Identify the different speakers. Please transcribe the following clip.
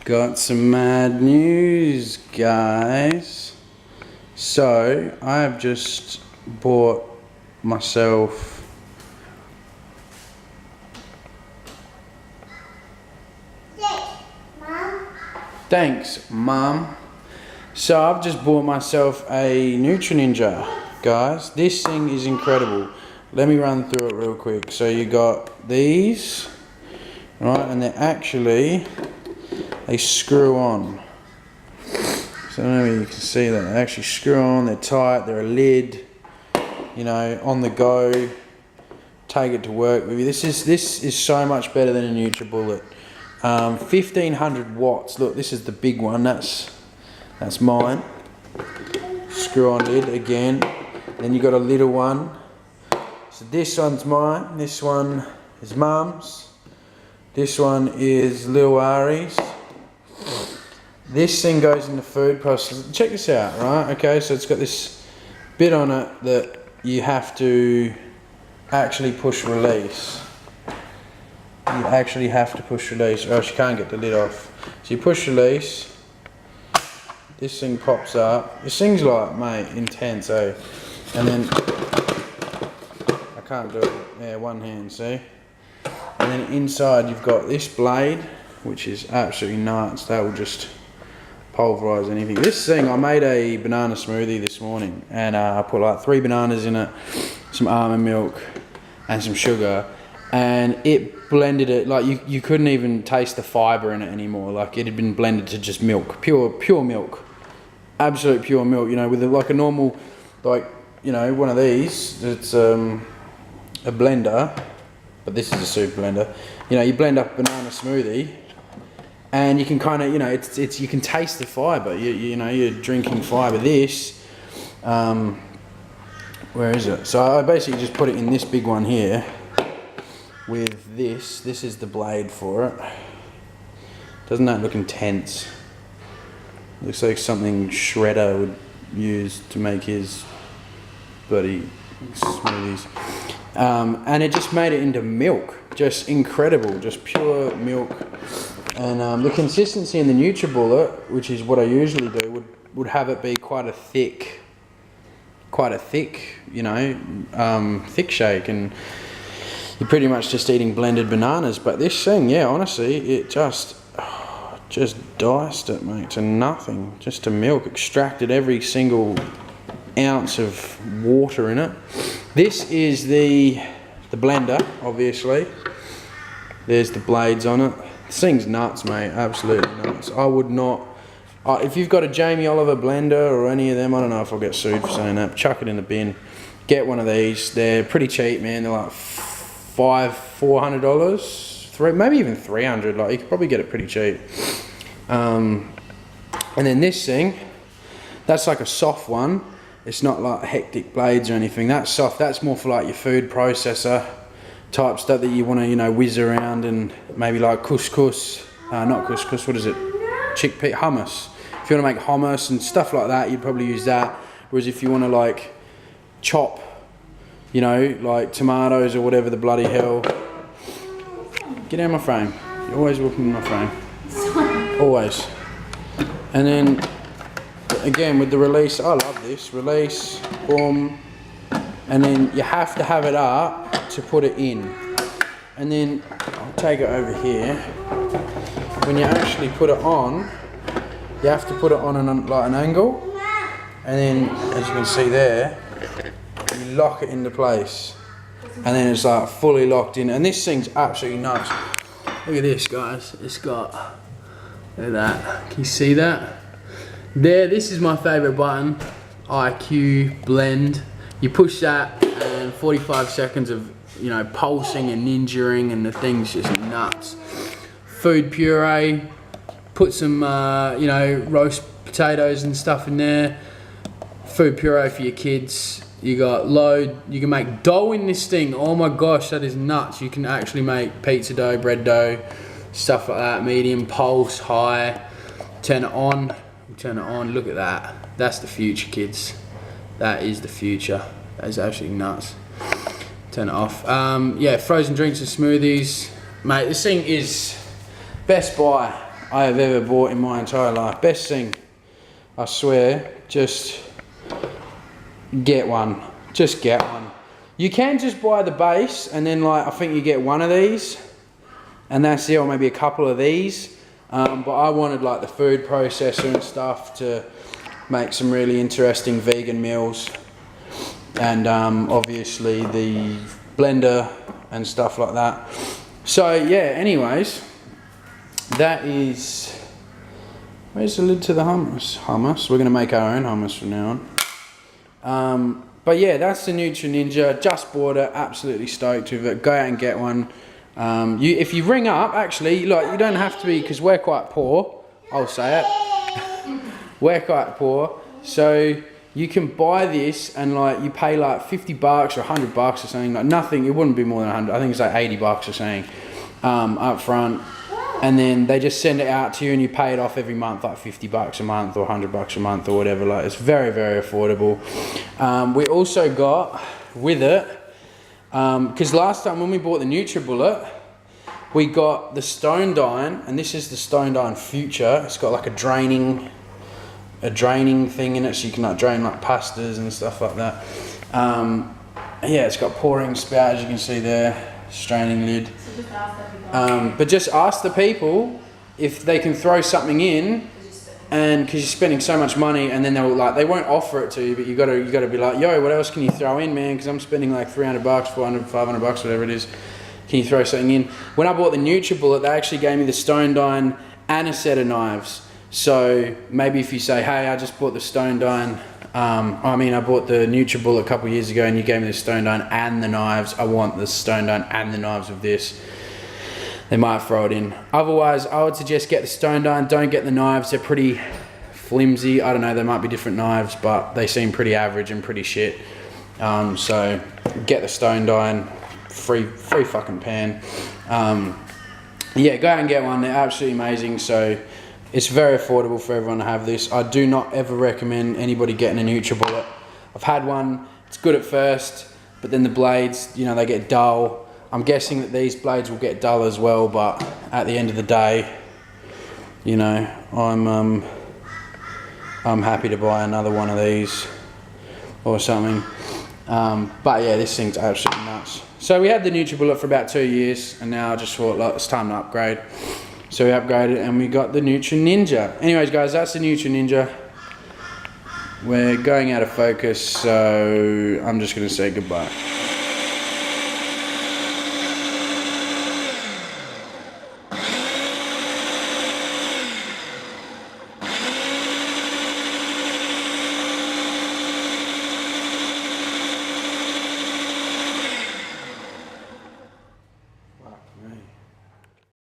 Speaker 1: Got some mad news, guys. So, I have just bought myself Thanks, Mum. So, I've just bought myself a Nutri Ninja, guys. This thing is incredible. Let me run through it real quick. So, you got these, right, and they're actually, they screw on. So maybe you can see that they actually screw on, they're tight, they're a lid, you know, on the go, take it to work with you. This is so much better than a NutriBullet. 1500 watts, look, this is the big one, that's mine. Screw on lid again. Then you got a little one. So this one's mine, this one is Mum's, this one is Lil Ari's. This thing goes in the food processor. Check this out, right? Okay, so it's got this bit on it that you have to actually push release. You actually have to push release or else you can't get the lid off. So you push release, this thing pops up. This thing's like, mate, intense, eh? And then, I can't do it. Yeah, one hand, see? And then inside you've got this blade, which is absolutely nuts. That will just pulverize anything. This thing, I made a banana smoothie this morning and I put like 3 bananas in it, some almond milk and some sugar, and it blended it like you couldn't even taste the fiber in it anymore. Like it had been blended to just milk, pure milk, absolute pure milk, you know, with like a normal, like, you know, one of these, it's a blender, but this is a super blender. You know, you blend up a banana smoothie and you can kind of, you know, it's you can taste the fibre. You know, you're drinking fibre. This, where is it? So I basically just put it in this big one here. With this, this is the blade for it. Doesn't that look intense? Looks like something Shredder would use to make his bloody smoothies. And it just made it into milk. Just incredible, just pure milk. And the consistency in the NutriBullet, which is what I usually do, would have it be quite a thick, you know, thick shake, and you're pretty much just eating blended bananas. But this thing, yeah, honestly, it just diced it, mate, to nothing, just to milk, extracted every single ounce of water in it. This is the blender, obviously. There's the blades on it. This thing's nuts, mate, absolutely nuts. I would not, if you've got a Jamie Oliver blender or any of them, I don't know if I'll get sued for saying that, chuck it in the bin. Get one of these. They're pretty cheap, man. They're like $400, maybe even $300. Like, you could probably get it pretty cheap. And then this thing, that's like a soft one. It's not like hectic blades or anything. That's soft. That's more for like your food processor type stuff that you want to, you know, whiz around, and maybe like couscous, not couscous, what is it? Chickpea, hummus. If you want to make hummus and stuff like that, you'd probably use that. Whereas if you want to like chop, you know, like tomatoes or whatever the bloody hell. Get out of my frame. You're always walking in my frame. Always. And then, again, with the release, I love this. Release, boom. And then you have to have it up to put it in. And then, I'll take it over here. When you actually put it on, you have to put it on like an angle. And then, as you can see there, you lock it into place. And then it's like fully locked in. And this thing's absolutely nuts. Look at this, guys. It's got, look at that. Can you see that? There, this is my favorite button. IQ blend. You push that and 45 seconds of, you know, pulsing and ninjaing, and the thing's just nuts. Food puree. Put some, you know, roast potatoes and stuff in there. Food puree for your kids. You got load. You can make dough in this thing. Oh my gosh, that is nuts. You can actually make pizza dough, bread dough, stuff like that. Medium, pulse, high. Turn it on. Turn it on. Look at that. That's the future, kids. That is the future. That is absolutely nuts. Turn it off. Yeah, frozen drinks and smoothies. Mate, this thing is best buy. I have ever bought in my entire life. Best thing, I swear. Just get one. Just get one. You can just buy the base, and then like I think you get one of these, and that's it, or maybe a couple of these. But I wanted like the food processor and stuff to make some really interesting vegan meals, and obviously the blender and stuff like that. So yeah, anyways, that is, where's the lid to the hummus? We're gonna make our own hummus from now on. But yeah, that's the Nutri Ninja. Just bought it, absolutely stoked with it. Go out and get one. If you ring up, actually, like you don't have to be, because we're quite poor. I'll say it. We're quite poor, so you can buy this and like you pay like $50 or $100 or something. Like nothing. It wouldn't be more than 100. I think it's like $80 or something up front. And then they just send it out to you and you pay it off every month, like $50 a month or $100 a month or whatever. Like it's very, very affordable. We also got with it, because last time when we bought the NutriBullet, we got the Stone Dine, and this is the Stone Dine Future. It's got like a draining thing in it, so you can like drain like pastas and stuff like that. Yeah, it's got pouring spout, as you can see there, straining lid. But just ask the people if they can throw something in, and because you're spending so much money, and then they won't offer it to you, but you gotta be like, yo, what else can you throw in, man? Because I'm spending like $300, $400, $500, whatever it is. Can you throw something in? When I bought the NutriBullet, they actually gave me the Stone Dine and a set of knives. So maybe if you say, hey, I just bought the Stone Dine. I bought the NutriBullet a couple of years ago, and you gave me the Stone Dine and the knives. I want the Stone Dine and the knives with this. They might throw it in. Otherwise, I would suggest get the Stone Dine. Don't get the knives. They're pretty flimsy. I don't know. They might be different knives, but they seem pretty average and pretty shit. So get the Stone Dine. Free fucking pan. Yeah, go out and get one. They're absolutely amazing. So it's very affordable for everyone to have this. I do not ever recommend anybody getting a NutriBullet. I've had one. It's good at first, but then the blades, you know, they get dull. I'm guessing that these blades will get dull as well, but at the end of the day, you know, I'm happy to buy another one of these or something. But yeah, this thing's absolutely nuts. So we had the NutriBullet for about 2 years, and now I just thought, like, it's time to upgrade. So we upgraded and we got the Nutri Ninja. Anyways, guys, that's the Nutri Ninja. We're going out of focus, so I'm just going to say goodbye.